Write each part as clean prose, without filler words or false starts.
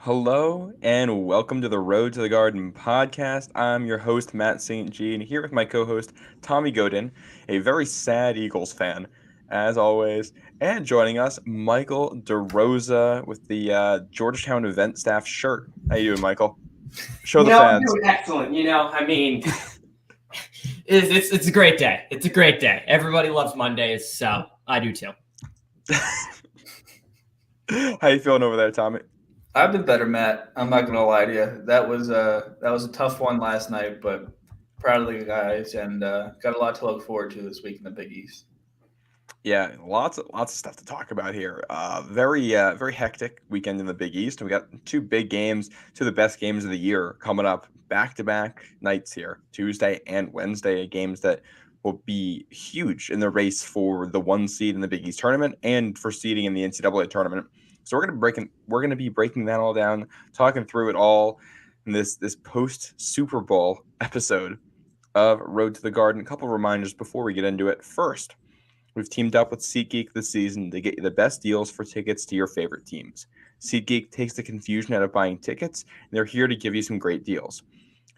Hello and welcome to the Road to the Garden podcast. I'm your host, Matt St. Jean, here with my co host, Tommy Godin, a very sad Eagles fan, as always. And joining us, Michael DeRosa with the Georgetown event staff shirt. How you doing, Michael? Show the I'm fans. doing excellent. It's a great day. It's a great day. Everybody loves Mondays, so I do too. How you feeling over there, Tommy? I've been better, Matt. I'm not gonna lie to you. That was a tough one last night, but proud of the guys and got a lot to look forward to this week in the Big East. Yeah, lots of stuff to talk about here. Very hectic weekend in the Big East. We got two big games, two of the best games of the year coming up back-to-back nights here, Tuesday and Wednesday, games that will be huge in the race for the one seed in the Big East tournament and for seeding in the NCAA tournament. So we're gonna be breaking that all down, talking through it all in this post Super Bowl episode of Road to the Garden. A couple reminders before we get into it. First, we've teamed up with SeatGeek this season to get you the best deals for tickets to your favorite teams. SeatGeek takes the confusion out of buying tickets, and they're here to give you some great deals.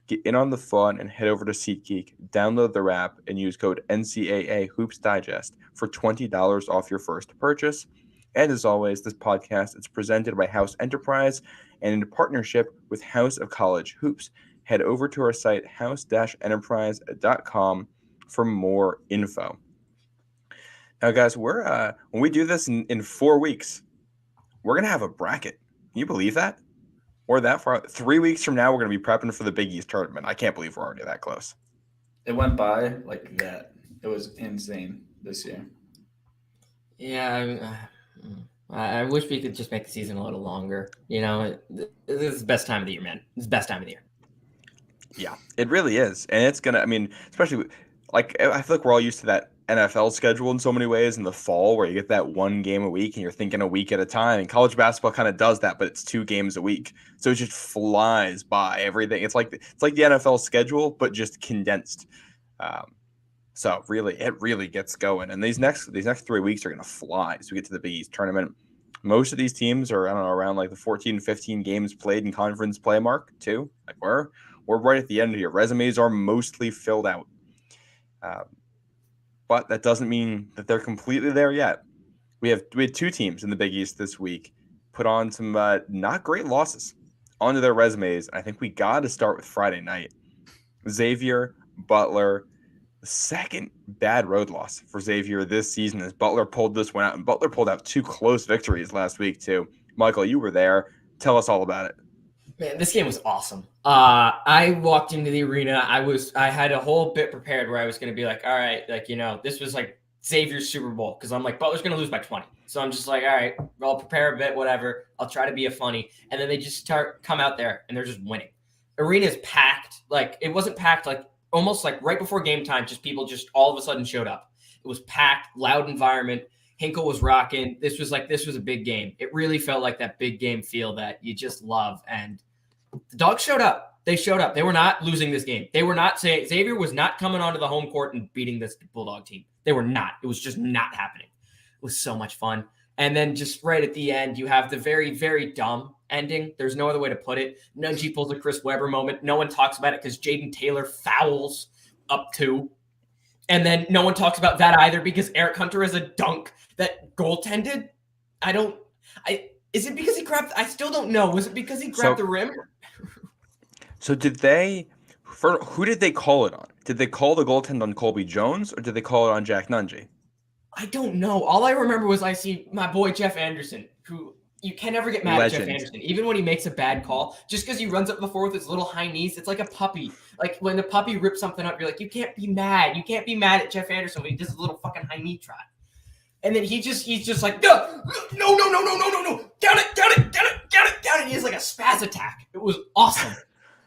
Get in on the fun and head over to SeatGeek, download their app, and use code NCAA Hoops Digest for $20 off your first purchase. And as always, this podcast is presented by House Enterprise and in partnership with House of College Hoops. Head over to our site, house-enterprise.com, for more info. Now, guys, we're when we do this in 4 weeks, we're gonna have a bracket. Can you believe that? We're that far. 3 weeks from now, we're gonna be prepping for the Big East tournament. I can't believe we're already that close. It went by like that. It was insane this year. Yeah, I wish we could just make the season a little longer. This is the best time of the year, man. It's the best time of the year. Yeah, it really is, and it's gonna. I mean, especially like I feel like we're all used to that NFL schedule in so many ways in the fall, where you get that one game a week and you're thinking a week at a time. And college basketball kind of does that, but it's 2 games a week, so it just flies by everything. It's like the NFL schedule, but just condensed. So it really gets going, and these next 3 weeks are gonna fly as we get to the Big East tournament. Most of these teams are, I don't know, around like the 14, 15 games played in conference play mark too. Like we're right at the end here. Resumes are mostly filled out. But that doesn't mean that they're completely there yet. We had 2 teams in the Big East this week put on some not great losses onto their resumes. I think we got to start with Friday night. Xavier, Butler, the second bad road loss for Xavier this season as Butler pulled this one out. And Butler pulled out 2 close victories last week too. Michael, you were there. Tell us all about it. Man, this game was awesome. I walked into the arena. I had a whole bit prepared where I was going to be like, all right, this was like Xavier's Super Bowl because I'm like, Butler's going to lose by 20. So I'm just like, all right, I'll prepare a bit, whatever. I'll try to be a funny. And then they just come out there and they're just winning. Arena's packed. Like it wasn't packed like almost like right before game time, just people just all of a sudden showed up. It was packed, loud environment. Hinkle was rocking. This was a big game. It really felt like that big game feel that you just love. And the Dogs showed up. They showed up. They were not losing this game. They were not saying Xavier was not coming onto the home court and beating this Bulldog team. They were not. It was just not happening. It was so much fun. And then just right at the end, you have the very, very dumb ending. There's no other way to put it. Nunji pulls a Chris Webber moment. No one talks about it because Jaden Taylor fouls up 2. And then no one talks about that either because Eric Hunter has a dunk that goaltended. Is it because he grabbed? I still don't know. Was it because he grabbed the rim? So who did they call it on? Did they call the goaltend on Colby Jones or did they call it on Jack Nunji? I don't know. All I remember was I see my boy Jeff Anderson, who you can never get mad at Jeff Anderson, even when he makes a bad call. Just because he runs up the floor with his little high knees, it's like a puppy. Like when the puppy rips something up, you're like, you can't be mad. You can't be mad at Jeff Anderson when he does his little fucking high knee trot. And then he's just like, no, down it. He has like a spaz attack. It was awesome.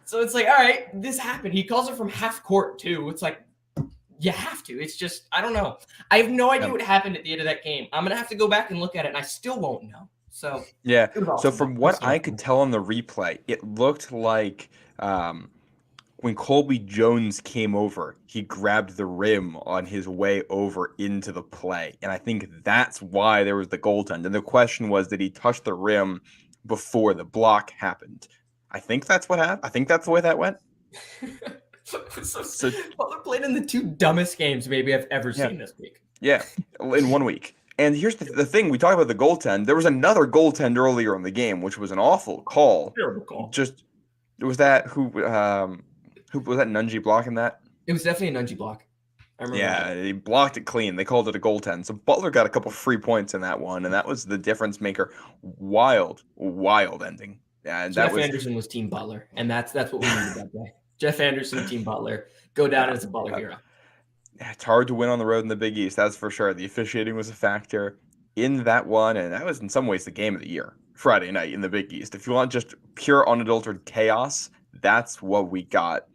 So it's like, all right, this happened. He calls it from half court too. It's like, you have to. It's just, I don't know. I have no idea what happened at the end of that game. I'm going to have to go back and look at it, and I still won't know. So yeah. Awesome. So from what I could tell on the replay, it looked like when Colby Jones came over, he grabbed the rim on his way over into the play. And I think that's why there was the goaltend. And the question was, did he touch the rim before the block happened. I think that's what happened. I think that's the way that went. So Butler played in the two dumbest games maybe I've ever seen this week. Yeah, in 1 week. And here's the thing: we talk about the goaltend. There was another goaltend earlier in the game, which was an awful call. Terrible call. Just was that who was that Nunji blocking that? It was definitely a Nunji block. I remember. Yeah, he blocked it clean. They called it a goaltend. So Butler got a couple free points in that one, and that was the difference maker. Wild ending. Yeah, and Jeff Anderson was Team Butler, and that's what we needed that day. Jeff Anderson, Team Butler, go down as a Butler hero. It's hard to win on the road in the Big East, that's for sure. The officiating was a factor in that one, and that was in some ways the game of the year, Friday night in the Big East. If you want just pure unadulterated chaos, that's what we got.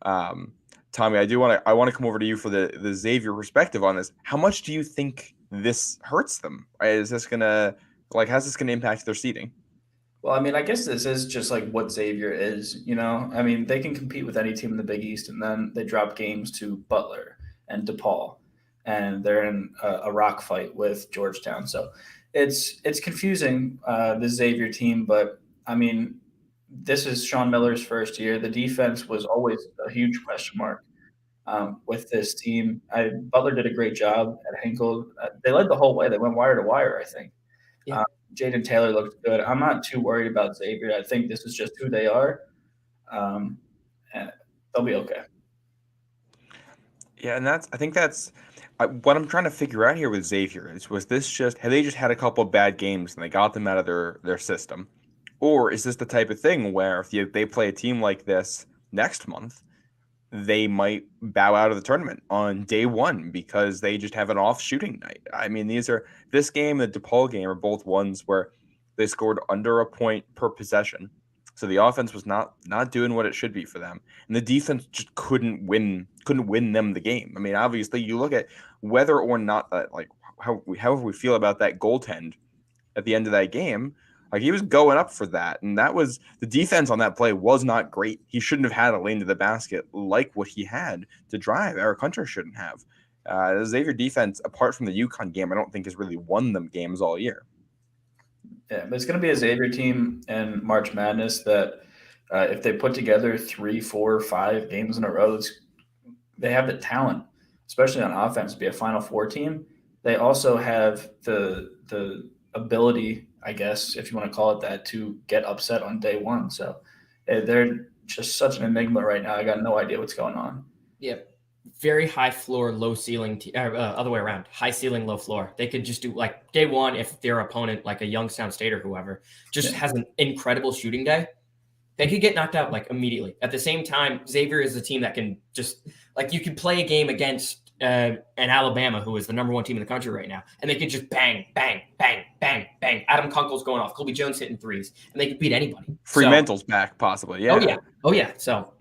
Tommy, I want to come over to you for the Xavier perspective on this. How much do you think this hurts them? Is this gonna how's this gonna impact their seeding? Well, I mean, I guess this is just like what Xavier is, you know? I mean, they can compete with any team in the Big East, and then they drop games to Butler and DePaul, and they're in a rock fight with Georgetown. So it's confusing, the Xavier team, but I mean, this is Sean Miller's first year. The defense was always a huge question mark with this team. Butler did a great job at Hinkle. They led the whole way. They went wire to wire, I think. Yeah. Jaden Taylor looked good. I'm not too worried about Xavier. I think this is just who they are. And they'll be okay. Yeah, and I think that's what I'm trying to figure out here with Xavier have they just had a couple of bad games and they got them out of their system? Or is this the type of thing where if they play a team like this next month, they might bow out of the tournament on day one because they just have an off shooting night? I mean, this game and the DePaul game are both ones where they scored under a point per possession. So the offense was not doing what it should be for them. And the defense just couldn't win them the game. I mean, obviously you look at whether or not that, however we feel about that goaltend at the end of that game, he was going up for that, and that was the defense on that play was not great. He shouldn't have had a lane to the basket like what he had to drive. Eric Hunter shouldn't have. The Xavier defense, apart from the UConn game, I don't think has really won them games all year. Yeah, but it's going to be a Xavier team in March Madness that if they put together 3, 4, 5 games in a row, they have the talent, especially on offense, to be a Final Four team. They also have the ability, I guess, if you want to call it that, to get upset on day one. So they're just such an enigma right now. I got no idea what's going on. Yep. Very high floor, low ceiling, other way around, high ceiling, low floor. They could just do day one, if their opponent, like a Youngstown State or whoever, just has an incredible shooting day, they could get knocked out immediately. At the same time, Xavier is a team that can just you could play a game against an Alabama, who is the number one team in the country right now, and they could just bang, bang, bang, bang, bang. Adam Kunkel's going off. Colby Jones hitting threes, and they could beat anybody. Fremantle's back, possibly. Yeah. Oh yeah. So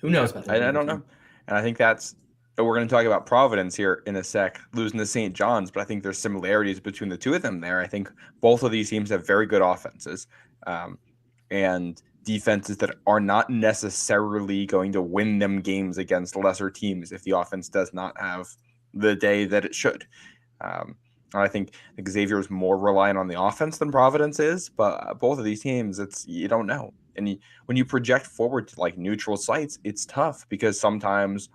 who knows about that? I don't know. And I think we're going to talk about Providence here in a sec, losing to St. John's, but I think there's similarities between the two of them there. I think both of these teams have very good offenses and defenses that are not necessarily going to win them games against lesser teams if the offense does not have the day that it should. I think Xavier is more reliant on the offense than Providence is, but both of these teams, you don't know. And when you project forward to neutral sites, it's tough because sometimes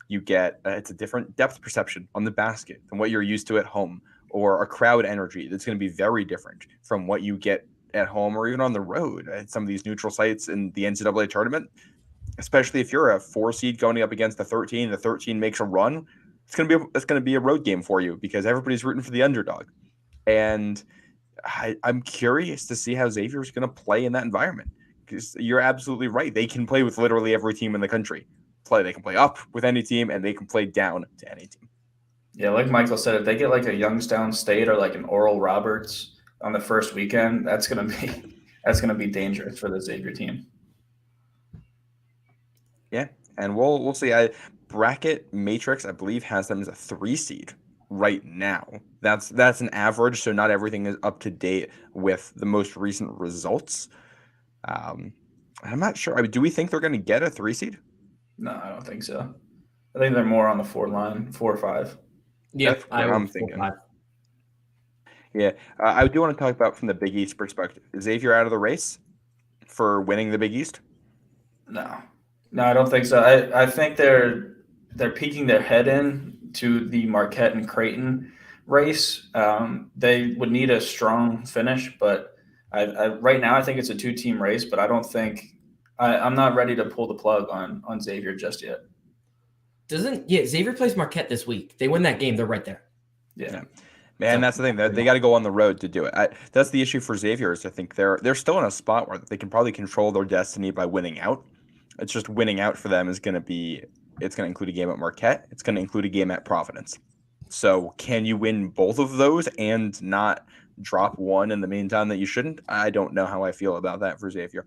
you get it's a different depth perception on the basket than what you're used to at home, or a crowd energy that's going to be very different from what you get at home or even on the road at some of these neutral sites in the NCAA tournament. Especially if you're a 4 seed going up against the 13, the 13 makes a run, it's going to be a road game for you because everybody's rooting for the underdog. And I'm curious to see how Xavier is going to play in that environment. Because you're absolutely right. They can play with literally every team in the country. They can play up with any team, and they can play down to any team. Yeah, like Michael said, if they get a Youngstown State or an Oral Roberts on the first weekend, that's gonna be dangerous for the Xavier team. Yeah, and we'll see. Bracket Matrix, I believe, has them as a 3 seed right now. That's an average, so not everything is up to date with the most recent results. I'm not sure. Do we think they're going to get a 3 seed? No, I don't think so. I think they're more on the 4 line, 4 or 5. Yeah, I'm thinking. 4-5. Yeah, I do want to talk about from the Big East perspective. Is Xavier out of the race for winning the Big East? No, no, I don't think so. I think they're peeking their head in to the Marquette and Creighton race. They would need a strong finish, but right now I think it's a two-team race. But I don't think I'm not ready to pull the plug on Xavier just yet. Xavier plays Marquette this week. They win that game, they're right there. Yeah. Man, So- that's the thing. They got to go on the road to do it. That's the issue for Xavier. Is I think they're still in a spot where they can probably control their destiny by winning out. It's just winning out for them is going to be. It's going to include a game at Marquette. It's going to include a game at Providence. So can you win both of those and not drop one in the meantime that you shouldn't? I don't know how I feel about that for Xavier.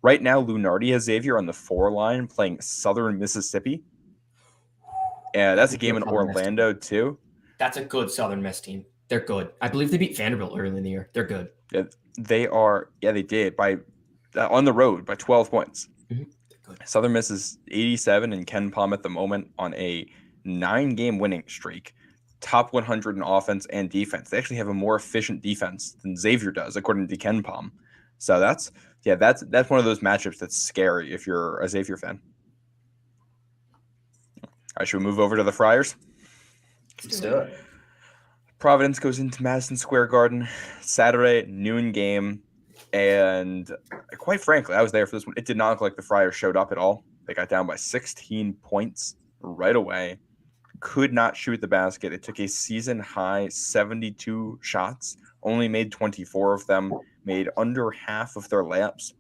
Right now, Lunardi has Xavier on the 4 line playing Southern Mississippi. And that's a game in Orlando too. That's a good Southern Miss team. They're good. I believe they beat Vanderbilt early in the year. They're good. They are. Yeah, they did by on the road by 12 points. They're good. Southern Miss is 87 and Ken Palm at the moment on a 9-game winning streak. Top 100 in offense and defense. They actually have a more efficient defense than Xavier does, according to Ken Palm. So that's one of those matchups that's scary if you're a Xavier fan. All right, should we move over to the Friars? Let's do it. Providence goes into Madison Square Garden Saturday noon game, and quite frankly, I was there for this one. It did not look like the Friars showed up at all. They got down by 16 points right away. Could not shoot the basket. It took a season high 72 shots, only made 24 of them, made under half of their layups.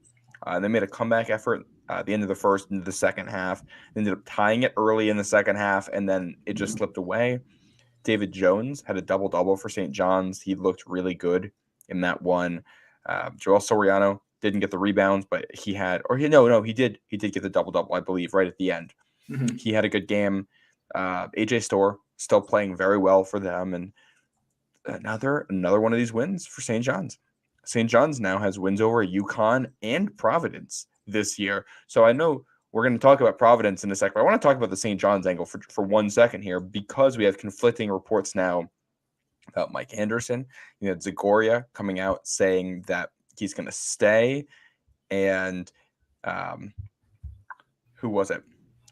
They made a comeback effort at the end of the first into the second half. They ended up tying it early in the second half, and then it just slipped away. David Jones had a double-double for St. John's. He looked really good in that one. Joel Soriano didn't get the rebounds, but he did get the double-double, I believe, right at the end. Mm-hmm. He had a good game. AJ Storr still playing very well for them, and another one of these wins for St. John's. St. John's now has wins over UConn and Providence this year. So I know we're going to talk about Providence in a second, but I want to talk about the St. John's angle for 1 second here, because we have conflicting reports now about Mike Anderson. You had Zagoria coming out saying that he's going to stay, and who was it?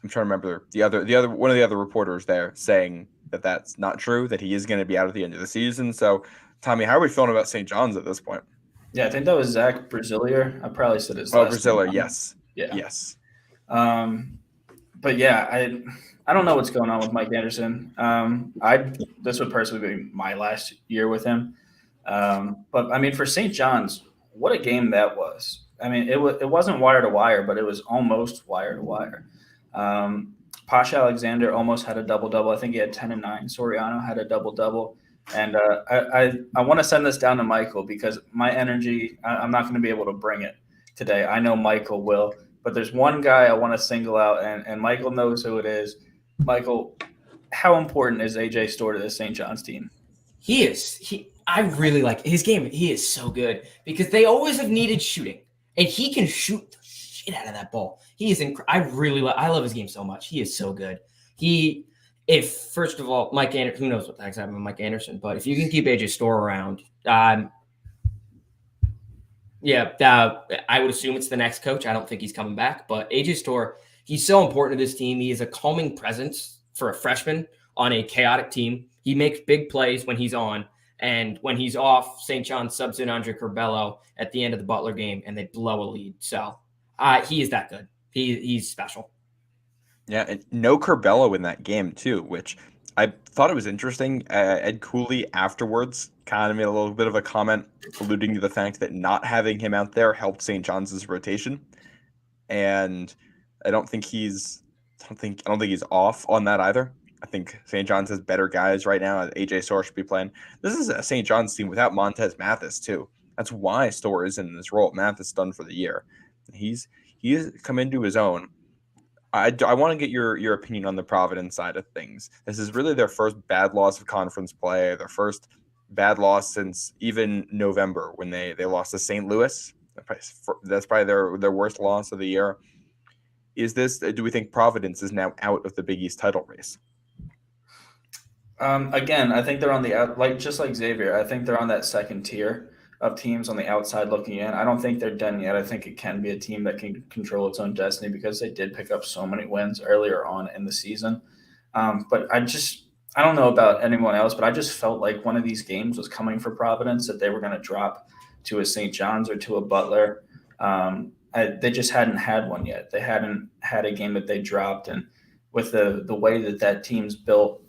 I'm trying to remember the other one of the other reporters there saying that that's not true, that he is going to be out at the end of the season. So, Tommy, how are we feeling about St. John's at this point? Yeah, I think that was Zach Brazilier. I probably said his last name. Brazilier, yes. Yeah. Yes. But yeah, I don't know what's going on with Mike Anderson. This would personally be my last year with him. But I mean, for St. John's, what a game that was. I mean, it wasn't wire to wire, but it was almost wire to wire. Pasha Alexander almost had a double-double. I think he had 10 and 9. Soriano had a double-double. And I want to send this down to Michael, because my energy, I'm not going to be able to bring it today. I know Michael will. But there's one guy I want to single out, and Michael knows who it is. Michael, how important is AJ Storr to the St. John's team? He is. I really like his game. He is so good, because they always have needed shooting, and he can shoot the shit out of that ball. He is I love his game so much. He is so good. First of all, Mike Anderson, who knows what the heck's happening with Mike Anderson, but if you can keep AJ Storr around, I would assume it's the next coach. I don't think he's coming back, but AJ Storr, he's so important to this team. He is a calming presence for a freshman on a chaotic team. He makes big plays when he's on, and when he's off, St. John subs in Andre Curbelo at the end of the Butler game, and they blow a lead. So he is that good. He's special. Yeah, and no Curbelo in that game too, which I thought it was interesting. Ed Cooley afterwards kind of made a little bit of a comment alluding to the fact that not having him out there helped St. John's rotation. And I don't think he's off on that either. I think St. John's has better guys right now. AJ Storr should be playing. This is a St. John's team without Montez Mathis too. That's why Storr is in this role. Mathis done for the year. He's come into his own. I want to get your opinion on the Providence side of things. This is really their first bad loss of conference play, their first bad loss since even November when they lost to St. Louis. That's probably their worst loss of the year. Do we think Providence is now out of the Big East title race? Again, I think they're on the out, like just like Xavier. I think they're on that second tier of teams on the outside looking in. I don't think they're done yet. I think it can be a team that can control its own destiny because they did pick up so many wins earlier on in the season. But I don't know about anyone else, but I just felt like one of these games was coming for Providence that they were going to drop to a St. John's or to a Butler. They just hadn't had one yet. They hadn't had a game that they dropped, and with the way that team's built,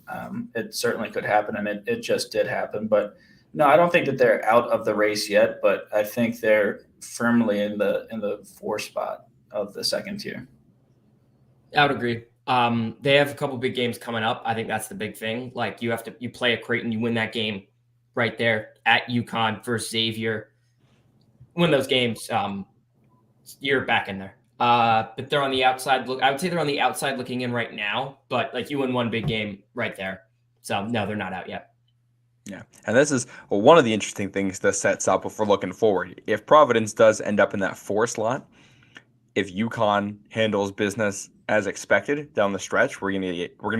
it certainly could happen, and it just did happen. But no, I don't think that they're out of the race yet, but I think they're firmly in the four spot of the second tier. I would agree. They have a couple big games coming up. I think that's the big thing. Like you play at Creighton, you win that game right there at UConn versus Xavier. Win those games, you're back in there. But they're on the outside. I would say they're on the outside looking in right now. But like you win one big game right there. So no, they're not out yet. Yeah, and this is one of the interesting things this sets up if we're looking forward. If Providence does end up in that 4 slot, if UConn handles business as expected down the stretch, we're gonna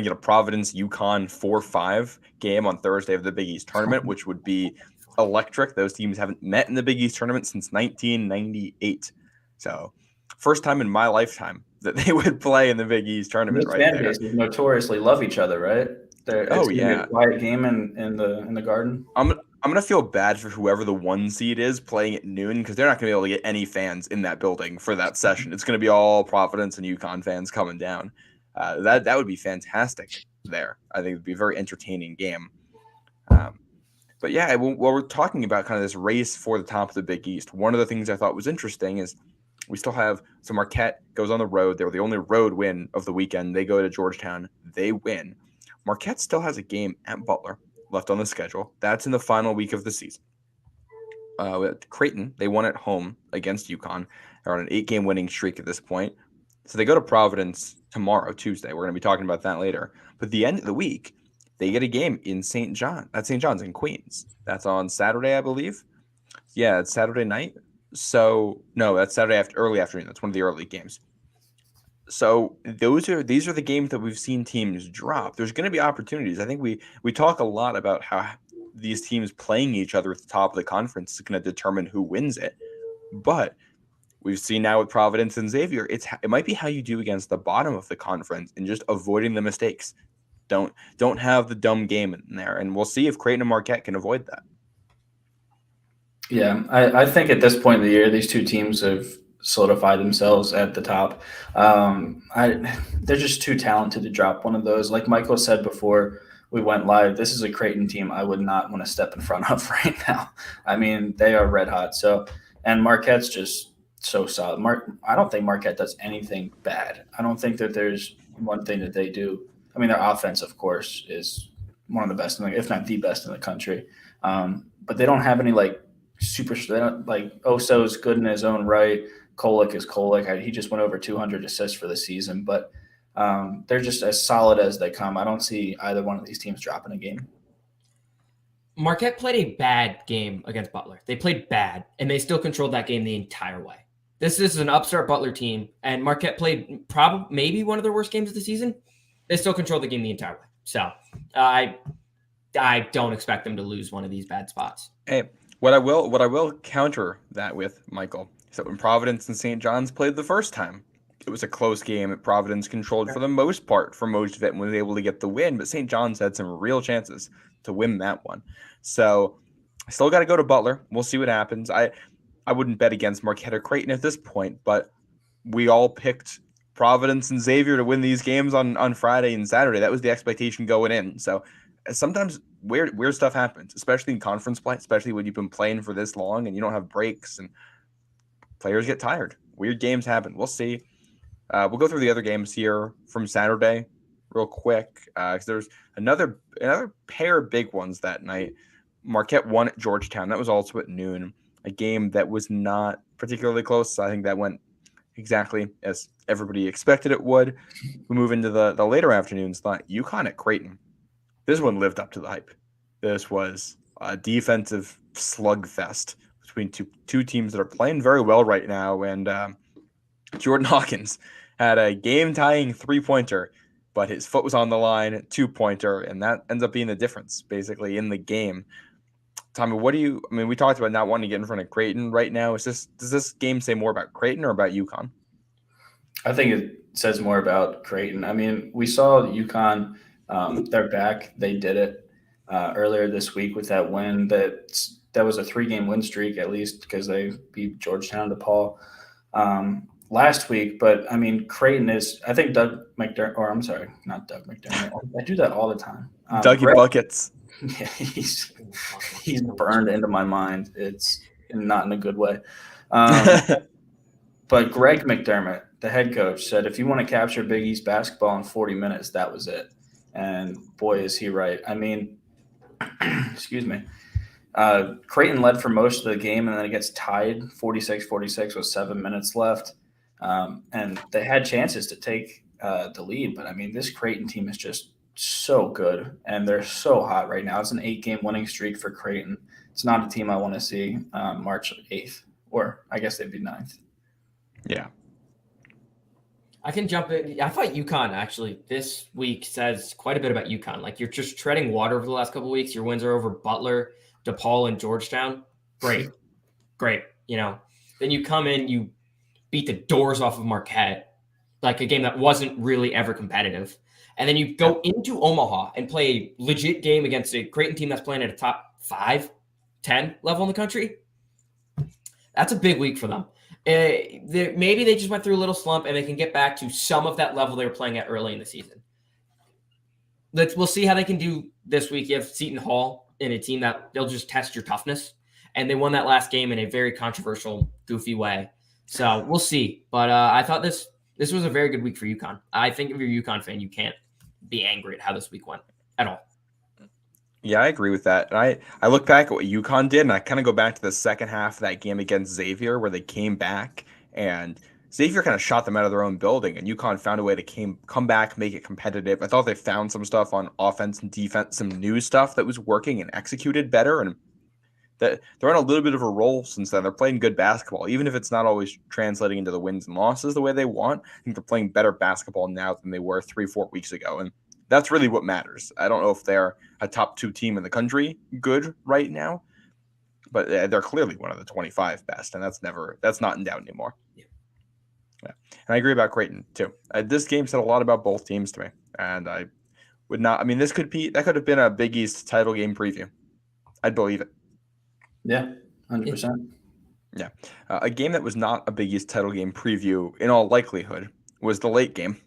get a Providence UConn 4-5 game on Thursday of the Big East tournament, which would be electric. Those teams haven't met in the Big East tournament since 1998, so first time in my lifetime that they would play in the Big East tournament. Those right fan there. bases notoriously love each other, right? It's Oh gonna be yeah, a quiet game in the Garden. I'm gonna feel bad for whoever the 1 seed is playing at noon because they're not gonna be able to get any fans in that building for that session. It's gonna be all Providence and UConn fans coming down. That would be fantastic there. I think it'd be a very entertaining game. But yeah, while we're talking about kind of this race for the top of the Big East, one of the things I thought was interesting is we still have Marquette goes on the road. They were the only road win of the weekend. They go to Georgetown. They win. Marquette still has a game at Butler left on the schedule. That's in the final week of the season. With Creighton, they won at home against UConn. They're on an 8-game winning streak at this point. So they go to Providence tomorrow, Tuesday. We're going to be talking about that later. But the end of the week, they get a game in St. John's in Queens. That's on Saturday, I believe. Yeah, it's Saturday night. So no, that's Saturday early afternoon. That's one of the early games. So these are the games that we've seen teams drop. There's going to be opportunities. I think we talk a lot about how these teams playing each other at the top of the conference is going to determine who wins it. But we've seen now with Providence and Xavier, it might be how you do against the bottom of the conference and just avoiding the mistakes. Don't have the dumb game in there, and we'll see if Creighton and Marquette can avoid that. Yeah, I think at this point in the year, these two teams have solidified themselves at the top. They're just too talented to drop one of those. Like Michael said before we went live, this is a Creighton team I would not want to step in front of right now. I mean, they are red hot. So, and Marquette's just so solid. I don't think Marquette does anything bad. I don't think that there's one thing that they do. I mean, their offense, of course, is one of the best, if not the best in the country. But they don't have any super. They don't, like Oso's good in his own right. Kolek is Kolek. He just went over 200 assists for the season, but they're just as solid as they come. I don't see either one of these teams dropping a game. Marquette played a bad game against Butler. They played bad, and they still controlled that game the entire way. This is an upstart Butler team, and Marquette played maybe one of their worst games of the season. They still controlled the game the entire way. So I don't expect them to lose one of these bad spots. Hey, what I will counter that with, Michael, is that when Providence and St. John's played the first time, it was a close game that Providence controlled for the most part for most of it and was able to get the win, but St. John's had some real chances to win that one. So I still got to go to Butler. We'll see what happens. I wouldn't bet against Marquette or Creighton at this point, but we all picked Providence and Xavier to win these games on Friday and Saturday. That was the expectation going in. So sometimes weird stuff happens, especially in conference play, especially when you've been playing for this long and you don't have breaks and players get tired. Weird games happen. We'll see. We'll go through the other games here from Saturday real quick because there's another pair of big ones that night. Marquette won at Georgetown. That was also at noon, a game that was not particularly close. I think that went exactly as everybody expected it would. We move into the later afternoon slot. UConn at Creighton. This one lived up to the hype. This was a defensive slugfest between two teams that are playing very well right now. And Jordan Hawkins had a game-tying three-pointer but his foot was on the line, 2-pointer, and that ends up being the difference basically in the game. Tommy, we talked about not wanting to get in front of Creighton right now. Does this game say more about Creighton or about UConn? I think it says more about Creighton. I mean, we saw UConn, they're back. They did it earlier this week with that win. That was a 3-game win streak, at least, because they beat Georgetown to DePaul last week. But, I mean, Creighton is – I think Doug McDermott – or I'm sorry, not Doug McDermott. I do that all the time. Dougie Buckets. Yeah, he's burned into my mind. It's not in a good way. But Greg McDermott, the head coach, said if you want to capture Big East basketball in 40 minutes, that was it. And boy, is he right. I mean, excuse me. Creighton led for most of the game, and then it gets tied 46-46 with 7 minutes left. And they had chances to take the lead. But, I mean, this Creighton team is just so good, and they're so hot right now. It's an 8-game winning streak for Creighton. It's not a team I want to see March 8th, or I guess they'd be 9th. Yeah. I can jump in. I thought UConn actually this week says quite a bit about UConn. Like, you're just treading water over the last couple of weeks. Your wins are over Butler, DePaul, and Georgetown. Great. You know, then you come in, you beat the doors off of Marquette, like a game that wasn't really ever competitive. And then you go into Omaha and play a legit game against a Creighton team that's playing at a top 5, 10 level in the country. That's a big week for them. Maybe they just went through a little slump and they can get back to some of that level they were playing at early in the season. We'll see how they can do this week. You have Seton Hall in a team that they'll just test your toughness. And they won that last game in a very controversial, goofy way. So we'll see. But I thought this was a very good week for UConn. I think if you're a UConn fan, you can't be angry at how this week went at all. Yeah, I agree with that. And I look back at what UConn did, and I kind of go back to the second half of that game against Xavier where they came back, and Xavier kind of shot them out of their own building, and UConn found a way to come back, make it competitive. I thought they found some stuff on offense and defense, some new stuff that was working and executed better, and that they're on a little bit of a roll since then. They're playing good basketball, even if it's not always translating into the wins and losses the way they want. I think they're playing better basketball now than they were 3-4 weeks ago, and that's really what matters. I don't know if they're a top 2 team in the country good right now, but they're clearly one of the 25 best, and that's not in doubt anymore. Yeah. And I agree about Creighton too. This game said a lot about both teams to me, and I would not. I mean, that could have been a Big East title game preview. I'd believe it. Yeah, 100%. Yeah, a game that was not a Big East title game preview in all likelihood was the late game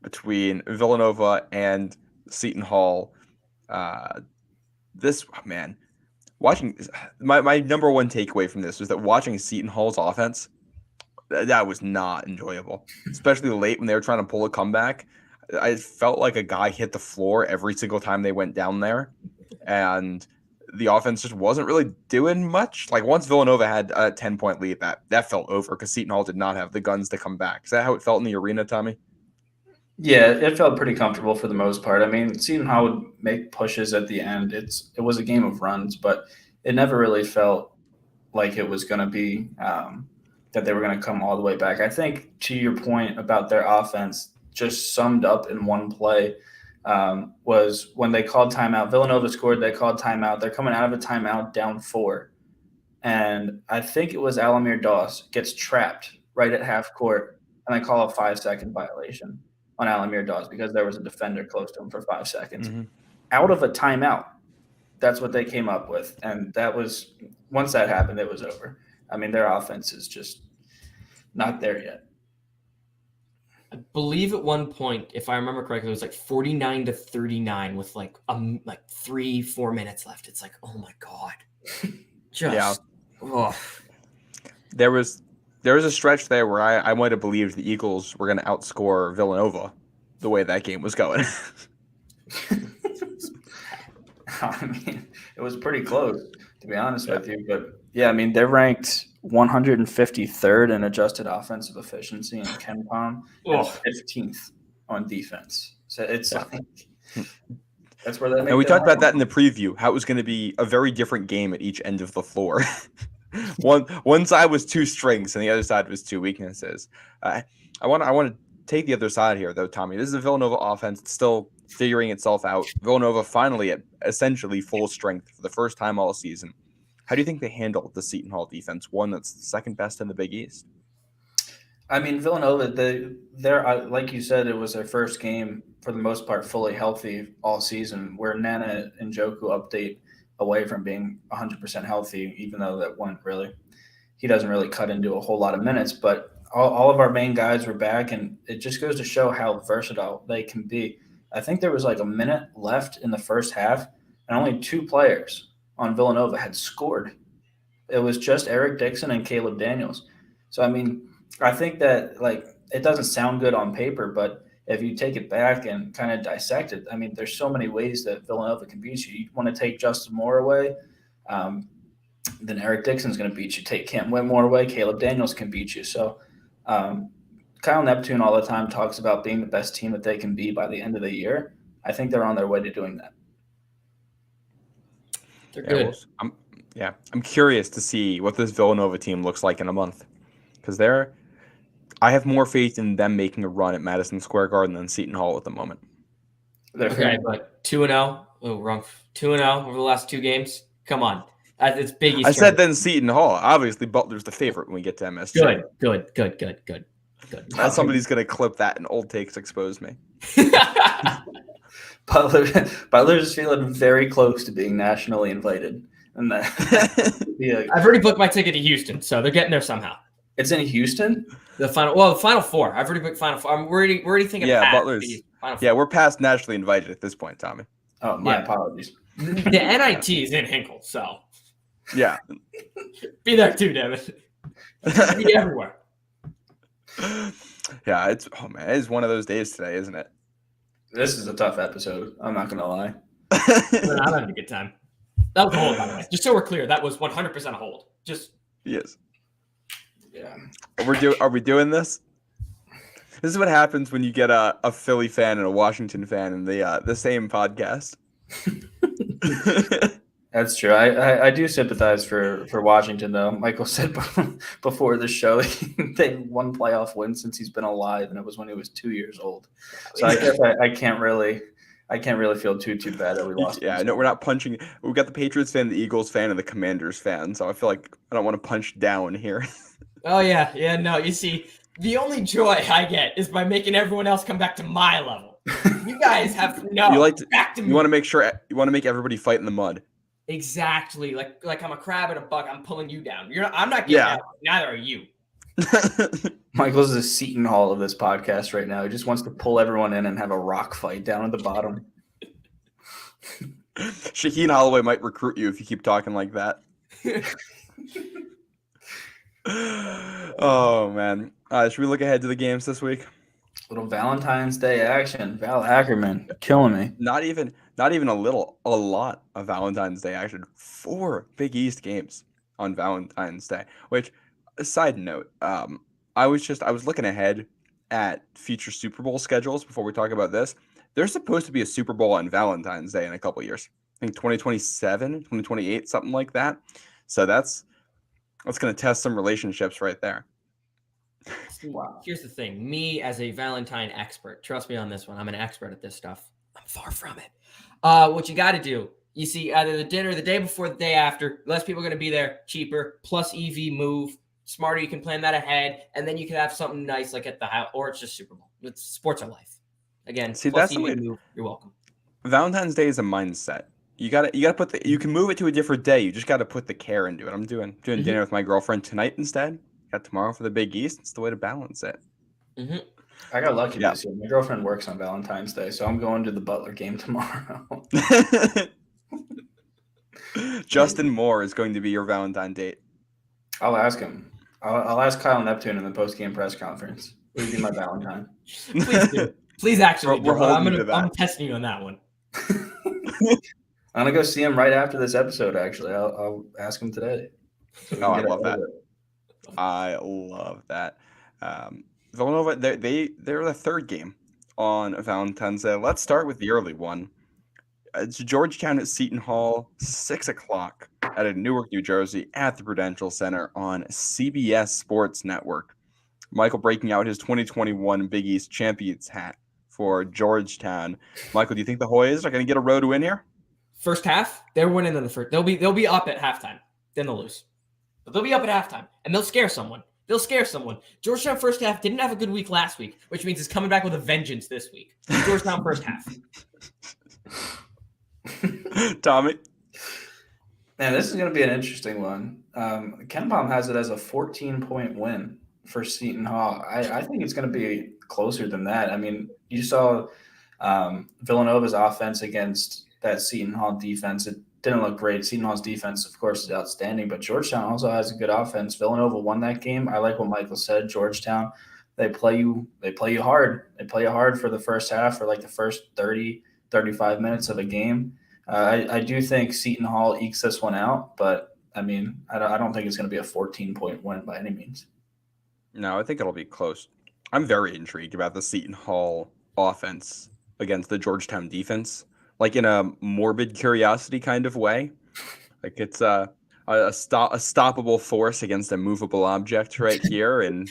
between Villanova and Seton Hall. Watching my number one takeaway from this was that watching Seton Hall's offense, that was not enjoyable, especially late when they were trying to pull a comeback. I felt like a guy hit the floor every single time they went down there, and the offense just wasn't really doing much. Like, once Villanova had a 10-point lead, that felt over because Seton Hall did not have the guns to come back. Is that how it felt in the arena, Tommy? Yeah, it felt pretty comfortable for the most part. I mean, Seton Hall would make pushes at the end. It was a game of runs, but it never really felt like it was going to be that they were going to come all the way back. I think, to your point about their offense, just summed up in one play was when they called timeout. Villanova scored, they called timeout. They're coming out of a timeout down 4. And I think it was Alamir Doss gets trapped right at half court, and they call a 5-second violation on Alamir Doss because there was a defender close to him for 5 seconds. Mm-hmm. Out of a timeout, that's what they came up with. And that was – once that happened, it was over. I mean, their offense is just not there yet. I believe at one point, if I remember correctly, it was like 49-39 with like 3-4 minutes left. It's like, oh my God. There was a stretch there where I might have believed the Eagles were going to outscore Villanova the way that game was going. I mean, it was pretty close, to be honest with you. But, yeah, I mean, they're ranked 153rd in adjusted offensive efficiency in KenPom and 15th on defense. So it's like that's where they make. And we talked about that in the preview, how it was going to be a very different game at each end of the floor. One side was 2 strengths and the other side was 2 weaknesses. I want to take the other side here, though, Tommy. This is a Villanova offense. It's still figuring itself out. Villanova finally at essentially full strength for the first time all season. How do you think they handled the Seton Hall defense, one that's the second best in the Big East? I mean, Villanova, they're like you said, it was their first game for the most part fully healthy all season, where Nana Njoku update away from being 100% healthy, even though he doesn't really cut into a whole lot of minutes. But all of our main guys were back, and it just goes to show how versatile they can be. I think there was like a minute left in the first half, and only 2 players on Villanova had scored. It was just Eric Dixon and Caleb Daniels. So, I mean, I think that, like, it doesn't sound good on paper, but if you take it back and kind of dissect it, I mean, there's so many ways that Villanova can beat you. You want to take Justin Moore away, then Eric Dixon's going to beat you. Take Cam Whitmore away, Caleb Daniels can beat you. So Kyle Neptune all the time talks about being the best team that they can be by the end of the year. I think they're on their way to doing that. They're good. I'm curious to see what this Villanova team looks like in a month, because I have more faith in them making a run at Madison Square Garden than Seton Hall at the moment. Okay, but 2-0. Oh, wrong. 2-0 over the last 2 games. Come on. It's Big East. I said then Seton Hall. Obviously, Butler's the favorite when we get to MSG. Good. Somebody's going to clip that and Old Takes expose me. Butler's feeling very close to being nationally invited. And I've already booked my ticket to Houston, so they're getting there somehow. It's in Houston? The Final Four. I've already booked Final Four. We're already thinking Butler's. Yeah, we're past nationally invited at this point, Tommy. Oh, my apologies. The NIT is in Hinkle, so. Yeah. Be there too, Devin. Be everywhere. Yeah, it is one of those days today, isn't it? This is a tough episode. I'm not going to lie. I'm having a good time. That was a hold, by the way. Just so we're clear, that was 100% a hold. Yes. Yeah. Are we doing this? This is what happens when you get a Philly fan and a Washington fan in the same podcast. That's true. I do sympathize for Washington, though. Michael said before the show they won playoff win since he's been alive, and it was when he was 2 years old. So I guess I can't really feel too bad that we lost. Yeah, no, we're not punching. We've got the Patriots fan, the Eagles fan, and the Commanders fan. So I feel like I don't want to punch down here. Oh yeah. No, you see, the only joy I get is by making everyone else come back to my level. You guys have back to me. You want to make everybody fight in the mud. Exactly. Like I'm a crab in a bucket. I'm pulling you down. I'm not getting out. Neither are you. Michael's the Seton Hall of this podcast right now. He just wants to pull everyone in and have a rock fight down at the bottom. Shaheen Holloway might recruit you if you keep talking like that. Oh, man. Should we look ahead to the games this week? Little Valentine's Day action. Val Ackerman killing me. Not even a lot of Valentine's Day action. 4 Big East games on Valentine's Day, which, a side note, I was looking ahead at future Super Bowl schedules before we talk about this. There's supposed to be a Super Bowl on Valentine's Day in a couple years. I think 2027, 2028, something like that. So that's going to test some relationships right there. Wow. Here's the thing. Me as a Valentine expert, trust me on this one. I'm an expert at this stuff. I'm far from it. What you got to do, you see either the dinner the day before, the day after, less people are going to be there, cheaper, plus EV move, smarter. You can plan that ahead, and then you can have something nice like at the house, or it's just Super Bowl. It's sports are life. Again, see, plus that's EV move. You're welcome. Valentine's Day is a mindset. You got to put you can move it to a different day. You just got to put the care into it. I'm doing dinner with my girlfriend tonight instead. Got tomorrow for the Big East. It's the way to balance it. Mm-hmm. I got lucky this year. My girlfriend works on Valentine's Day, so I'm going to the Butler game tomorrow. Justin Moore is going to be your Valentine date. I'll ask him. I'll ask Kyle Neptune in the post-game press conference. Will be my Valentine. Please do. Please actually. I'm testing you on that one. I'm gonna go see him right after this episode. Actually, I'll ask him today. So I love that. I love that. Villanova, they're the third game on Valentine's Day. Let's start with the early one. It's Georgetown at Seton Hall, 6:00 at Newark, New Jersey, at the Prudential Center on CBS Sports Network. Michael breaking out his 2021 Big East champions hat for Georgetown. Michael, do you think the Hoyas are going to get a road win here? First half, they're winning in the first. They'll be up at halftime. Then they'll lose. But they'll be up at halftime, and they'll scare someone. Georgetown first half didn't have a good week last week, which means it's coming back with a vengeance this week. Georgetown first half. Tommy? Man, this is going to be an interesting one. KenPom has it as a 14-point win for Seton Hall. I think it's going to be closer than that. I mean, you saw Villanova's offense against that Seton Hall defense. It didn't look great. Seton Hall's defense, of course, is outstanding, but Georgetown also has a good offense. Villanova won that game. I like what Michael said. Georgetown, they play you hard. They play you hard for the first half, or like the first 30, 35 minutes of a game. I do think Seton Hall ekes this one out, but I mean, I don't think it's going to be a 14-point win by any means. No, I think it'll be close. I'm very intrigued about the Seton Hall offense against the Georgetown defense, like in a morbid curiosity kind of way. Like it's a stoppable force against a movable object right here, and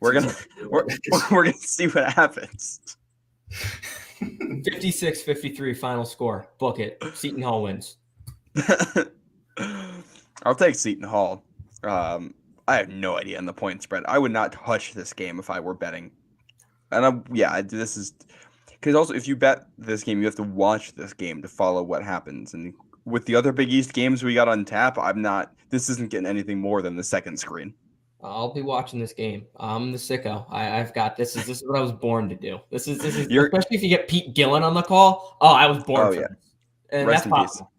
we're gonna see what happens. 56-53 final score. Book it. Seton Hall wins. I'll take Seton Hall. I have no idea on the point spread. I would not touch this game if I were betting. And this is because also if you bet this game, you have to watch this game to follow what happens. And with the other Big East games we got on tap, this isn't getting anything more than the second screen. I'll be watching this game. I'm the sicko. I've got this is what I was born to do. This is especially if you get Pete Gillen on the call. Oh, I was born for this. And Rest that's in possible.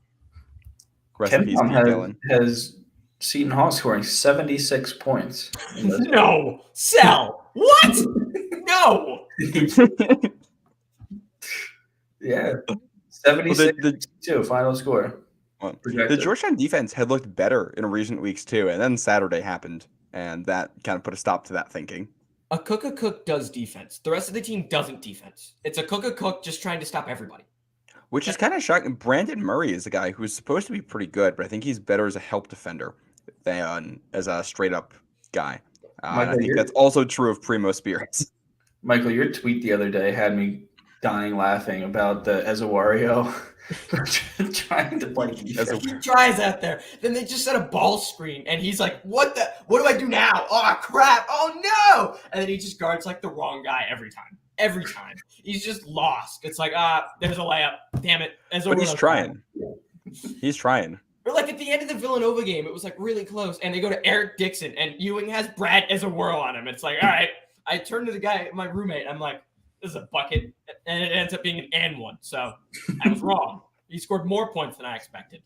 peace. Rest in peace, Pete Gillen. Has Seton Hall scoring 76 points. No, Sal. What? No. Yeah, 76-2 final score. The Georgetown defense had looked better in recent weeks too, and then Saturday happened, and that kind of put a stop to that thinking. A cook does defense. The rest of the team doesn't defense. It's a cook just trying to stop everybody. Which is kind of shocking. Brandon Murray is a guy who's supposed to be pretty good, but I think he's better as a help defender than as a straight-up guy. And I think that's also true of Primo Spirits. Michael, your tweet the other day had me dying laughing about the Ezewario trying to play defense. He tries out there. Then they just set a ball screen, and he's like, what do I do now? Oh, crap. Oh, no. And then he just guards like the wrong guy every time. Every time. He's just lost. It's like, there's a layup. Damn it. But he's trying. He's trying. Or like at the end of the Villanova game, it was like really close. And they go to Eric Dixon, and Ewing has Brad Ezewario on him. It's like, all right. I turned to the guy, my roommate. I'm like, this is a bucket. And it ends up being an and one. So I was wrong. He scored more points than I expected.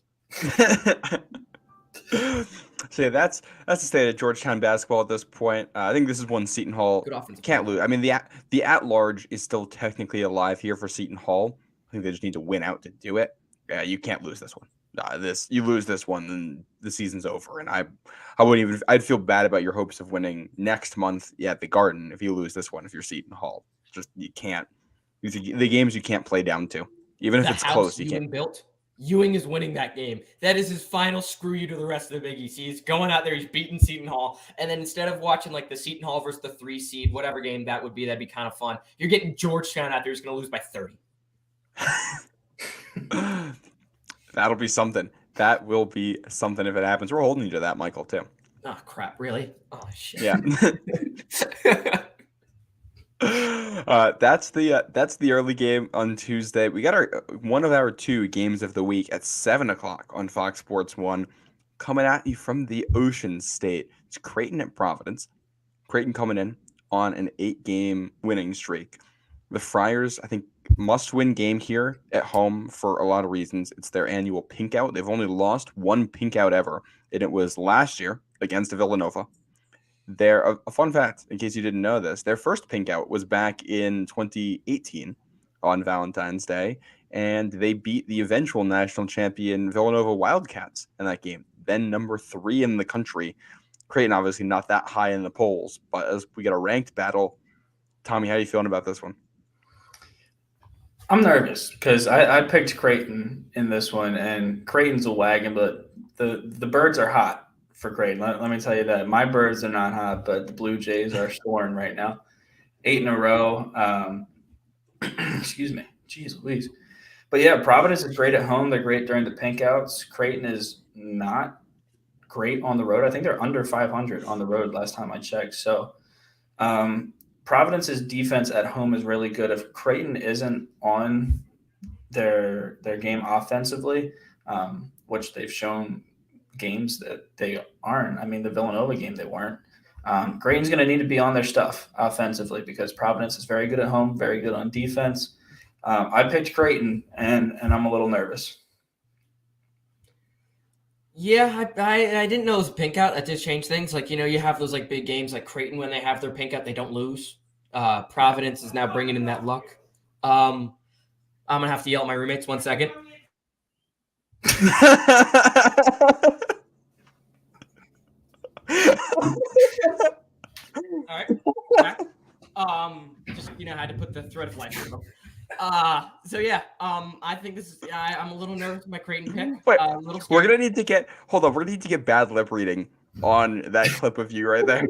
So yeah, that's the state of Georgetown basketball at this point. I think this is one Seton Hall can't lose. I mean, the at-large is still technically alive here for Seton Hall. I think they just need to win out to do it. Yeah, you can't lose this one. You lose this one, then the season's over. And I wouldn't even. I'd feel bad about your hopes of winning next month at the Garden if you lose this one. If you're Seton Hall, just you can't. The games you can't play down to, even if it's close. You can't. Built. Ewing is winning that game. That is his final screw you to the rest of the Big East. He's going out there. He's beating Seton Hall. And then instead of watching like the Seton Hall versus the 3 seed, whatever game that would be, that'd be kind of fun. You're getting Georgetown out there who's going to lose by 30. That'll be something. That will be something if it happens. We're holding you to that, Michael, too. Oh, crap. Really? Oh, shit. Yeah. That's the early game on Tuesday. We got one of our 2 games of the week at 7:00 on Fox Sports 1, coming at you from the Ocean State. It's Creighton at Providence. Creighton coming in on an 8-game winning streak. The Friars, I think, must-win game here at home for a lot of reasons. It's their annual pink out. They've only lost 1 pink out ever, and it was last year against Villanova. A fun fact, in case you didn't know this, their first pink out was back in 2018 on Valentine's Day, and they beat the eventual national champion Villanova Wildcats in that game, then number 3 in the country. Creighton obviously not that high in the polls, but as we get a ranked battle, Tommy, how are you feeling about this one? I'm nervous because I picked Creighton in this one, and Creighton's a wagon, but the birds are hot for Creighton. Let me tell you that my birds are not hot, but the Blue Jays are soaring right now. 8 in a row. Excuse me. Jeez Louise. But yeah, Providence is great at home. They're great during the pink outs. Creighton is not great on the road. I think they're under 500 on the road last time I checked. So Providence's defense at home is really good. If Creighton isn't on their game offensively, which they've shown games that they aren't. I mean, the Villanova game they weren't. Creighton's going to need to be on their stuff offensively because Providence is very good at home, very good on defense. I picked Creighton, and I'm a little nervous. Yeah, I didn't know it was a pink out. That did change things. Like, you have those like big games like Creighton when they have their pink out, they don't lose. Providence is now bringing in that luck. I'm going to have to yell at my roommates 1 second. All right. Back. Just had to put the thread of life in them. So yeah, I think this is. I'm a little nervous with my Creighton pick. Wait, we're gonna need to get. Hold on, we're gonna need to get bad lip reading on that clip of you right there.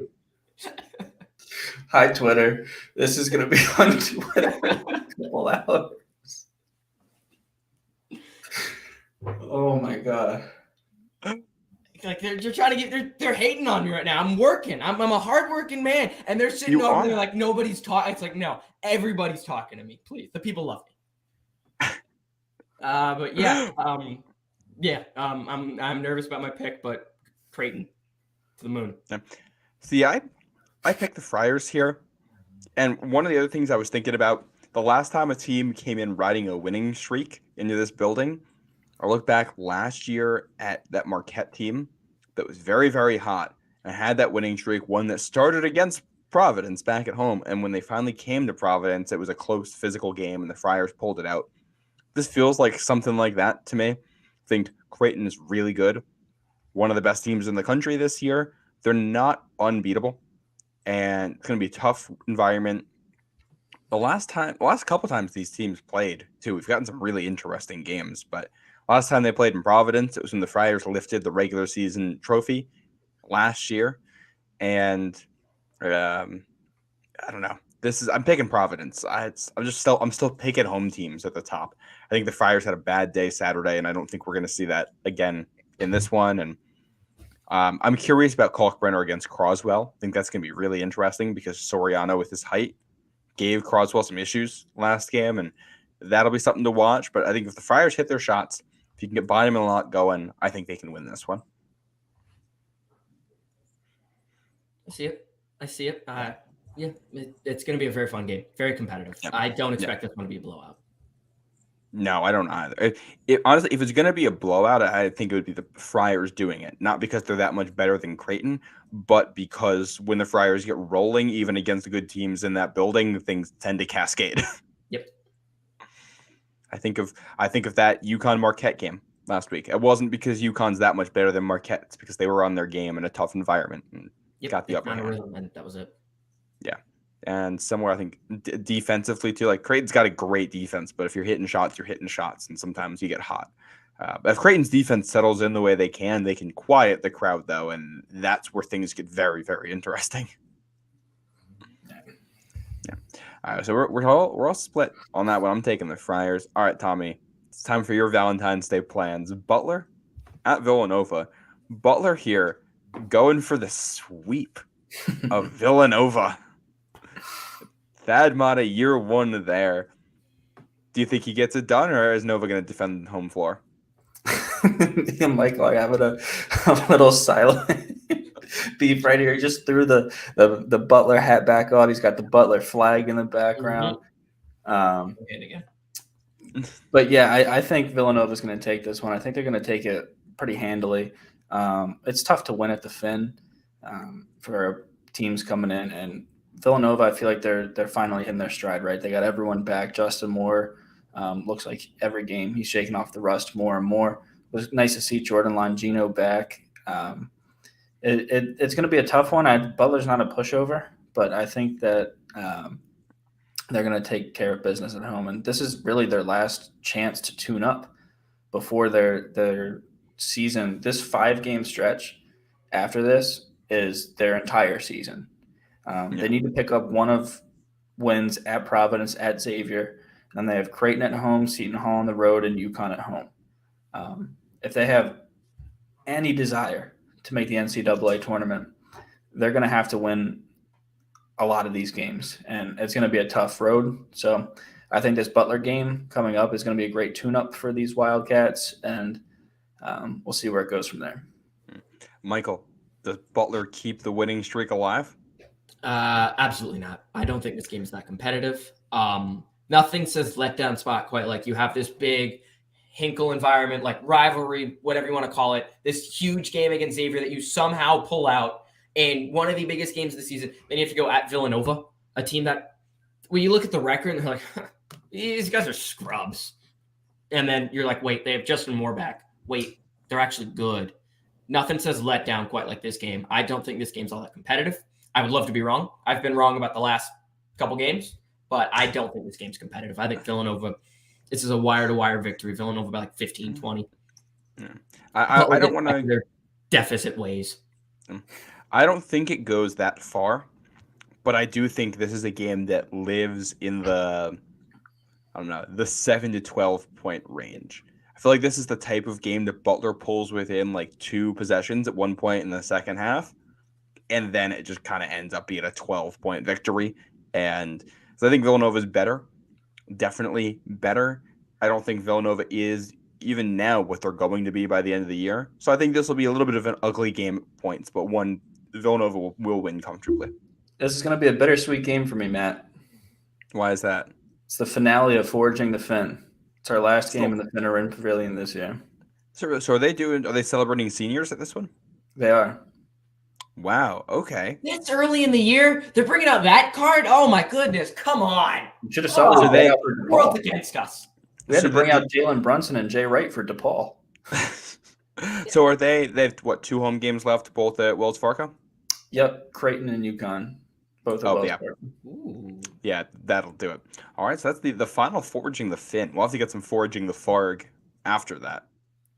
Hi, Twitter. This is gonna be on Twitter in a couple hours. Oh my god. Like they're trying to get they're hating on me right now. I'm working. I'm a hardworking man, and they're sitting over there like nobody's talking. It's like no, everybody's talking to me. Please, the people love me. But yeah, I'm nervous about my pick, but Creighton to the moon. Yeah. See, I picked the Friars here, and one of the other things I was thinking about the last time a team came in riding a winning streak into this building. I look back last year at that Marquette team that was very, very hot and had that winning streak, one that started against Providence back at home. And when they finally came to Providence, it was a close physical game and the Friars pulled it out. This feels like something like that to me. I think Creighton is really good. One of the best teams in the country this year. They're not unbeatable. And it's going to be a tough environment. The last couple times these teams played, too, we've gotten some really interesting games, but last time they played in Providence, it was when the Friars lifted the regular season trophy last year. And I don't know. I'm picking Providence. I'm still picking home teams at the top. I think the Friars had a bad day Saturday, and I don't think we're going to see that again in this one. And I'm curious about Kalkbrenner against Croswell. I think that's going to be really interesting because Soriano with his height gave Croswell some issues last game, and that'll be something to watch. But I think if the Friars hit their shots, if you can get Bynum and a lot going, I think they can win this one. I see it. It's going to be a very fun game, very competitive. Yep. I don't expect this one to be a blowout. No, I don't either. Honestly, if it's going to be a blowout, I think it would be the Friars doing it. Not because they're that much better than Creighton, but because when the Friars get rolling, even against the good teams in that building, things tend to cascade. Yep. I think of that UConn Marquette game last week. It wasn't because UConn's that much better than Marquette. It's because they were on their game in a tough environment and got the upper hand. And that was it. Yeah. And somewhere I think defensively too, like Creighton's got a great defense, but if you're hitting shots, you're hitting shots, and sometimes you get hot. But if Creighton's defense settles in the way they can quiet the crowd though, and that's where things get very, very interesting. Yeah. All right, so we're all split on that one. I'm taking the Friars. All right, Tommy, it's time for your Valentine's Day plans. Butler at Villanova. Butler here going for the sweep of Villanova. Thad Matta, year one there. Do you think he gets it done, or is Nova going to defend home floor? Michael, I have a little silent beef right here. He just threw the Butler hat back on. He's got the Butler flag in the background. But yeah, I think Villanova's going to take this one. I think they're going to take it pretty handily. It's tough to win at the Finn for teams coming in, and Villanova, I feel like they're finally hitting their stride, right? They got everyone back. Justin Moore looks like every game he's shaking off the rust more and more. It was nice to see Jordan Longino back. It's going to be a tough one. Butler's not a pushover, but I think that they're going to take care of business at home. And this is really their last chance to tune up before their season. This 5-game stretch after this is their entire season. They need to pick up one of wins at Providence, at Xavier, and they have Creighton at home, Seton Hall on the road, and UConn at home. If they have any desire to make the NCAA tournament, they're going to have to win a lot of these games, and it's going to be a tough road. So I think this Butler game coming up is going to be a great tune-up for these Wildcats, and we'll see where it goes from there. Michael, does Butler keep the winning streak alive? Absolutely not. I don't think this game is that competitive. Nothing says letdown spot quite like you have this big Hinkle environment, like rivalry, whatever you want to call it, this huge game against Xavier that you somehow pull out in one of the biggest games of the season. Then you have to go at Villanova, a team that when you look at the record and they're like, these guys are scrubs. And then you're like, wait, they have Justin Moore back. Wait, they're actually good. Nothing says letdown quite like this game. I don't think this game's all that competitive. I would love to be wrong. I've been wrong about the last couple games, but I don't think this game's competitive. I think Villanova, this is a wire-to-wire victory. Villanova by like 15, 20. Yeah. I don't want to... Their deficit ways. I don't think it goes that far, but I do think this is a game that lives in the 7 to 12 point range. I feel like this is the type of game that Butler pulls within like 2 possessions at one point in the second half, and then it just kind of ends up being a 12-point victory. And so I think Villanova is better, definitely better. I don't think Villanova is even now what they're going to be by the end of the year. So I think this will be a little bit of an ugly game at points, but one Villanova will win comfortably. This is going to be a bittersweet game for me, Matt. Why is that? It's the finale of Forging the Fin. It's our last game in the Finneran Pavilion this year. So are they celebrating seniors at this one? They are. Wow. Okay. It's early in the year. They're bringing out that card. Oh my goodness! Come on. You should have saw they world against us. We had to bring out Jalen Brunson and Jay Wright for DePaul. So are they have what, 2 home games left, both at Wells Fargo? Yep, Creighton and UConn, both at Wells Fargo. Ooh. Yeah, that'll do it. All right, so that's the final Forging the Fin. We'll have to get some Forging the Farg after that.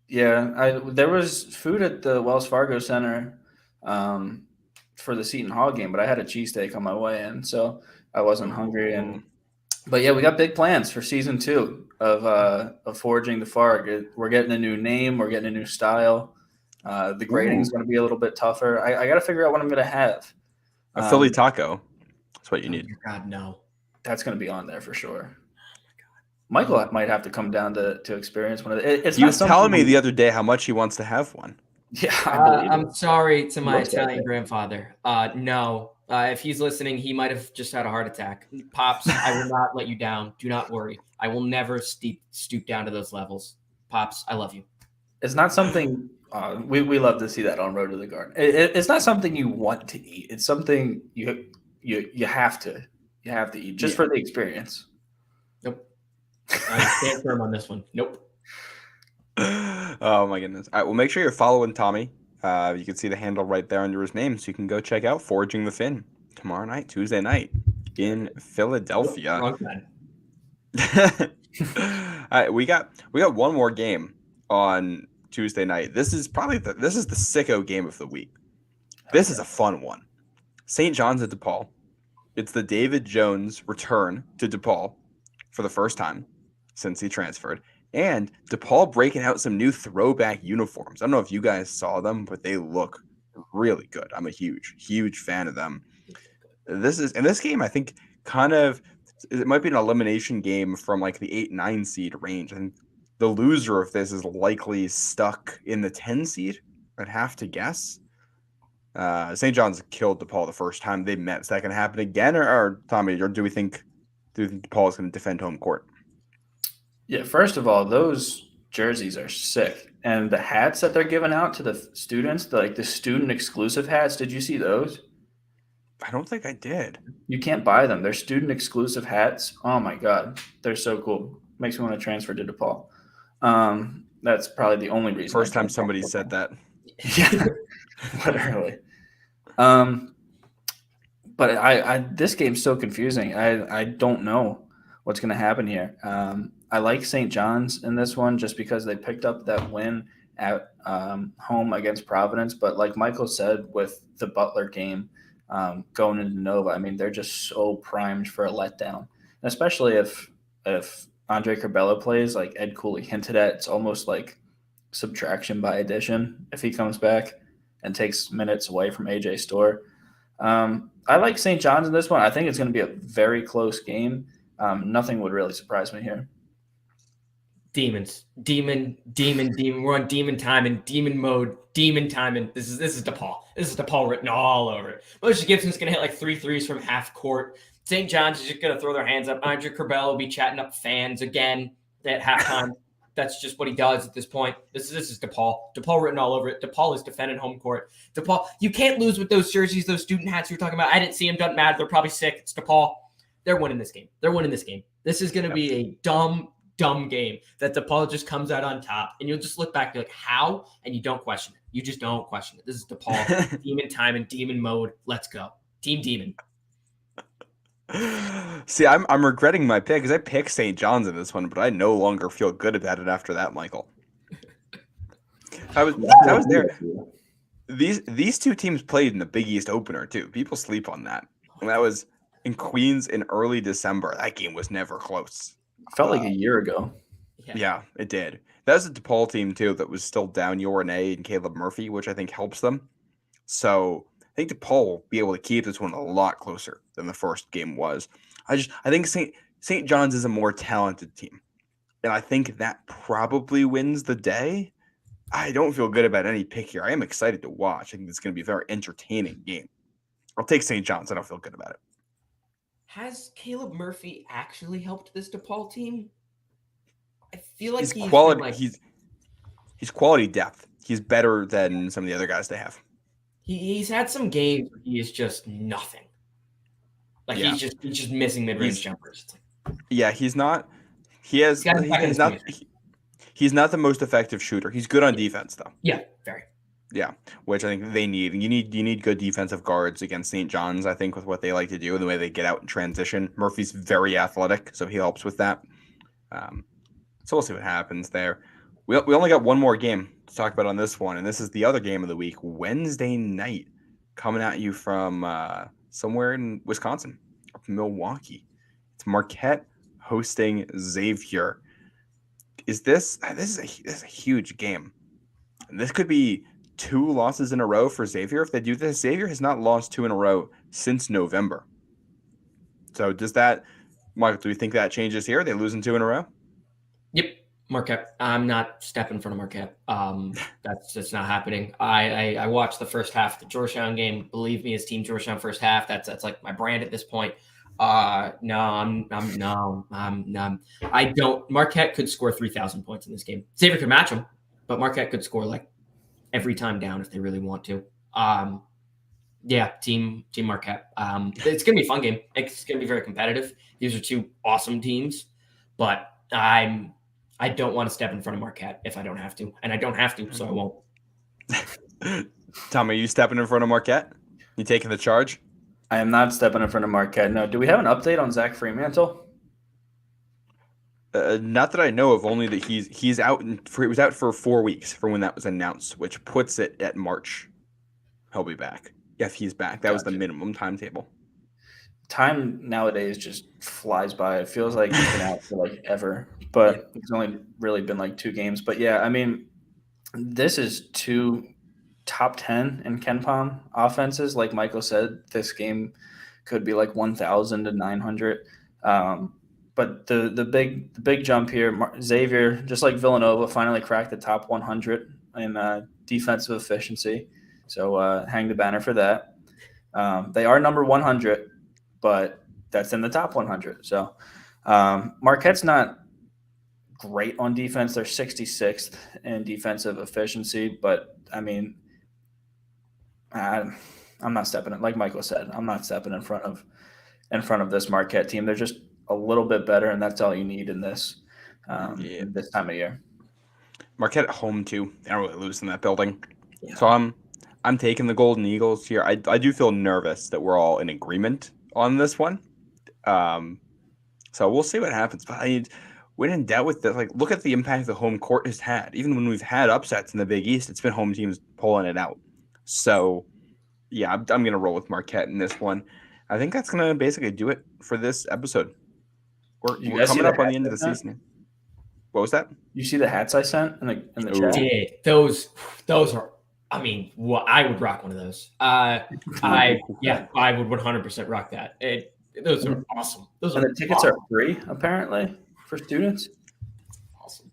Yeah, there was food at the Wells Fargo Center for the Seton Hall game, but I had a cheesesteak on my way in, so I wasn't hungry. But yeah, we got big plans for season 2 of Forging the Farg. We're getting a new name. We're getting a new style. The grading is going to be a little bit tougher. I got to figure out what I'm going to have. A Philly taco. That's what you need. Oh God, no. That's going to be on there for sure. Michael might have to come down to experience one of the. He was telling me the other day how much he wants to have one. Yeah, I believe I'm sorry to my Looks like Italian it. grandfather. No. If he's listening, he might have just had a heart attack. Pops, I will not let you down. Do not worry. I will never stoop down to those levels. Pops, I love you. It's not something we love to see that on Road to the Garden. It's not something you want to eat. It's something you have to eat just for the experience. Nope. I stand firm on this one. Nope. Oh my goodness. All right, well, make sure you're following Tommy. You can see the handle right there under his name, so you can go check out Forging the Fin tomorrow night, Tuesday night in Philadelphia. Wrong side. All right, we got one more game on Tuesday night. This is the sicko game of the week. This is a fun one. St. John's at DePaul. It's the David Jones return to DePaul for the first time since he transferred. And DePaul breaking out some new throwback uniforms. I don't know if you guys saw them, but they look really good. I'm a huge, huge fan of them. This game, I think, it might be an elimination game from like the 8-9 seed range. I think the loser of this is likely stuck in the 10 seed, I'd have to guess. St. John's killed DePaul the first time they met. Is that going to happen again? Or Tommy, or do you think DePaul is going to defend home court? Yeah, first of all, those jerseys are sick. And the hats that they're giving out to the students, the student exclusive hats, did you see those? I don't think I did. You can't buy them. They're student exclusive hats. Oh my God. They're so cool. Makes me want to transfer to DePaul. That's probably the only reason. First time somebody said that. Yeah, literally. But this game's so confusing. I don't know what's going to happen here. I like St. John's in this one just because they picked up that win at home against Providence. But like Michael said, with the Butler game going into Nova, I mean, they're just so primed for a letdown, and especially if Andre Curbelo plays, like Ed Cooley hinted at. It's almost like subtraction by addition if he comes back and takes minutes away from AJ Storr. I like St. John's in this one. I think it's going to be a very close game. Nothing would really surprise me here. Demons, demon. We're on demon time and demon mode, demon time, and this is DePaul. This is DePaul written all over it. Moshe Gibson's gonna hit like 3 threes from half court. St. John's is just gonna throw their hands up. Andre Curbelo will be chatting up fans again at halftime. That's just what he does at this point. This is DePaul. DePaul written all over it. DePaul is defending home court. DePaul, you can't lose with those jerseys, those student hats you were talking about. I didn't see them. Doesn't matter. They're probably sick. It's DePaul. They're winning this game. This is going to be a dumb game that DePaul just comes out on top. And you'll just look back and be like, how? And you don't question it. You just don't question it. This is DePaul. Demon time and demon mode. Let's go. Team Demon. See, I'm regretting my pick because I picked St. John's in this one, but I no longer feel good about it after that, Michael. I was there. These two teams played in the Big East opener too. People sleep on that. And that was in Queens in early December. That game was never close. Felt like a year ago. Yeah, it did. That was a DePaul team too that was still down Yornay and Caleb Murphy, which I think helps them. So I think DePaul will be able to keep this one a lot closer than the first game was. I think St. John's is a more talented team, and I think that probably wins the day. I don't feel good about any pick here. I am excited to watch. I think it's going to be a very entertaining game. I'll take St. John's. I don't feel good about it. Has Caleb Murphy actually helped this DePaul team? I feel like he's quality. He's quality depth. He's better than some of the other guys they have. He's had some games where he is just nothing. Like he's just missing mid-range jumpers. Yeah, he's not. He's not the most effective shooter. He's good on defense though. Yeah, very. Yeah, which I think they need. You need good defensive guards against St. John's, I think, with what they like to do and the way they get out and transition. Murphy's very athletic, so he helps with that. So we'll see what happens there. We only got one more game to talk about on this one, and this is the other game of the week, Wednesday night, coming at you from somewhere in Wisconsin, Milwaukee. It's Marquette hosting Xavier. This is a huge game. And this could be 2 losses in a row for Xavier. If they do this, Xavier has not lost 2 in a row since November. So Michael, do we think that changes here? Are they losing 2 in a row? Yep. Marquette. I'm not stepping in front of Marquette. That's not happening. I watched the first half of the Georgetown game. Believe me, as Team Georgetown first half, that's like my brand at this point. I don't. Marquette could score 3,000 points in this game. Xavier could match them, but Marquette could score like every time down if they really want to. Team Marquette. It's gonna be a fun game. It's gonna be very competitive. These are 2 awesome teams, but I don't want to step in front of Marquette if I don't have to, and I don't have to, so I won't. Tom, are you stepping in front of Marquette? You taking the charge? I am not stepping in front of Marquette. No. Do we have an update on Zach Fremantle? Not that I know of. Only that he's out. He was out for 4 weeks from when that was announced, which puts it at March. He'll be back. If he's back, that was the minimum timetable. Time nowadays just flies by. It feels like he's been out for like ever, but it's only really been like 2 games. But yeah, I mean, this is 2 top 10 in KenPom offenses. Like Michael said, this game could be like 1,000 to 900. But the big jump here, Xavier, just like Villanova, finally cracked the top 100 in defensive efficiency. So hang the banner for that. They are number 100, but that's in the top 100. So Marquette's not great on defense. They're 66th in defensive efficiency, but I mean, I'm not stepping in. Like Michael said, I'm not stepping in front of this Marquette team. They're just a little bit better, and that's all you need in this this time of year. Marquette at home too. They don't really lose in that building. Yeah. So I'm taking the Golden Eagles here. I do feel nervous that we're all in agreement on this one. So we'll see what happens. But when in doubt with this, like look at the impact the home court has had. Even when we've had upsets in the Big East, it's been home teams pulling it out. So yeah, I'm gonna roll with Marquette in this one. I think that's gonna basically do it for this episode. You We're guys see coming the up on the hats end of I the sent? season. What was that? You see the hats I sent in the Ooh. chat? Did those are? I mean, what I would rock one of those. I would 100% rock that. Those are awesome. Those And are the tickets are free apparently for students. awesome.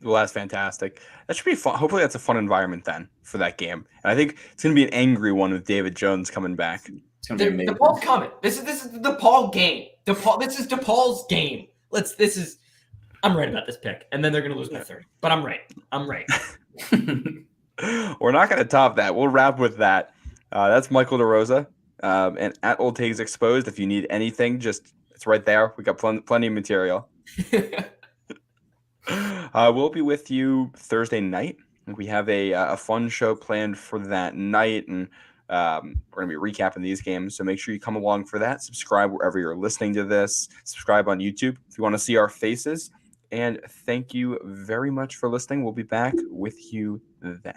Well, that's fantastic. That should be fun. Hopefully, that's a fun environment then for that game. And I think it's going to be an angry one with David Jones coming back. It's gonna be amazing. DePaul's coming. This is the DePaul game. This is DePaul's game. I'm right about this pick, and then they're going to lose by 30. But I'm right. We're not going to top that. We'll wrap with that. That's Michael DeRosa. And at Old Takes Exposed, if you need anything, it's right there. We got plenty of material. We'll be with you Thursday night. We have a fun show planned for that night, and we're going to be recapping these games. So make sure you come along for that. Subscribe wherever you're listening to this. Subscribe on YouTube if you want to see our faces. And thank you very much for listening. We'll be back with you then.